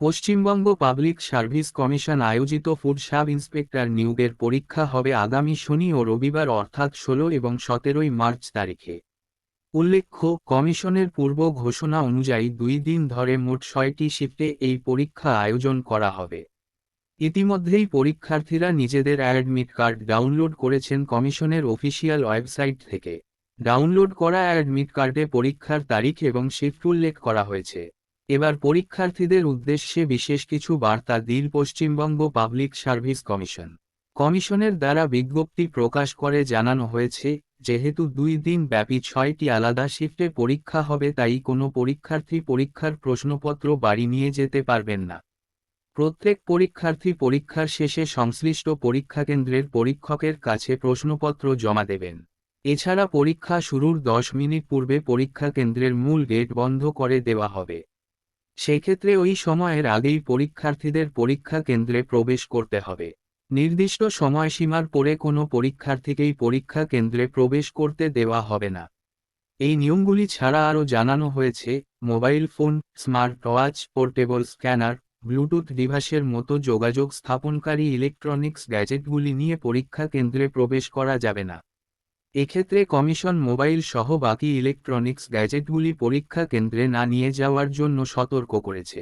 Paschimbanga public service commission আয়োজিত food sub inspector নিয়োগের পরীক্ষা হবে আগামী শনি ও রবিবার অর্থাৎ ১৬ এবং ১৭ মার্চ তারিখে। উল্লেখ্য, কমিশনের পূর্ব ঘোষণা অনুযায়ী ২ দিন ধরে মোট ৬টি শিফটে এই পরীক্ষা আয়োজন করা হবে। ইতিমধ্যেই পরীক্ষার্থীরা নিজেদের অ্যাডমিট কার্ড ডাউনলোড করেছেন কমিশনের অফিসিয়াল ওয়েবসাইট থেকে। ডাউনলোড করা অ্যাডমিট কার্ডে পরীক্ষার তারিখ এবং শিফট উল্লেখ করা হয়েছে। এবার পরীক্ষার্থীদের উদ্দেশ্যে বিশেষ কিছু বার্তা দিল পশ্চিমবঙ্গ পাবলিক সার্ভিস কমিশন। কমিশনের দ্বারা বিজ্ঞপ্তি প্রকাশ করে জানানো হয়েছে, যেহেতু ২ দিন ব্যাপী ৬টি আলাদা শিফটে পরীক্ষা হবে, তাই কোনো পরীক্ষার্থী পরীক্ষার প্রশ্নপত্র বাড়ি নিয়ে যেতে পারবেন না। প্রত্যেক পরীক্ষার্থী পরীক্ষার শেষে সংশ্লিষ্ট পরীক্ষাকেন্দ্রের পরীক্ষকের কাছে প্রশ্নপত্র জমা দেবেন। এছাড়া পরীক্ষা শুরুর ১০ মিনিট পূর্বে পরীক্ষা কেন্দ্রের মূল গেট বন্ধ করে দেওয়া হবে। সেক্ষেত্রে ওই সময়ের আগেই পরীক্ষার্থীদের পরীক্ষা কেন্দ্রে প্রবেশ করতে হবে। নির্দিষ্ট সময়সীমার পরে কোনো পরীক্ষার্থীকেই পরীক্ষা কেন্দ্রে প্রবেশ করতে দেওয়া হবে না। এই নিয়মগুলি ছাড়া আরও জানানো হয়েছে, mobile phone, smart watch, portable scanner, Bluetooth ডিভাইসের মতো যোগাযোগ স্থাপনকারী ইলেকট্রনিক্স গ্যাজেটগুলি নিয়ে পরীক্ষা কেন্দ্রে প্রবেশ করা যাবে না। এক্ষেত্রে কমিশন মোবাইল সহ বাকি ইলেকট্রনিক্স গ্যাজেটগুলি পরীক্ষা কেন্দ্রে না নিয়ে যাওয়ার জন্য সতর্ক করেছে।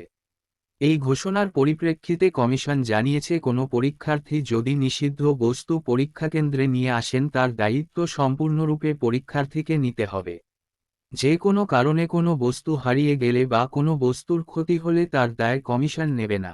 এই ঘোষণার পরিপ্রেক্ষিতে কমিশন জানিয়েছে, কোনো পরীক্ষার্থী যদি নিষিদ্ধ বস্তু পরীক্ষা কেন্দ্রে নিয়ে আসেন, তার দায়িত্ব সম্পূর্ণরূপে পরীক্ষার্থীকে নিতে হবে। যে কোনো কারণে কোনো বস্তু হারিয়ে গেলে বা কোনো বস্তুর ক্ষতি হলে তার দায় কমিশন নেবে না।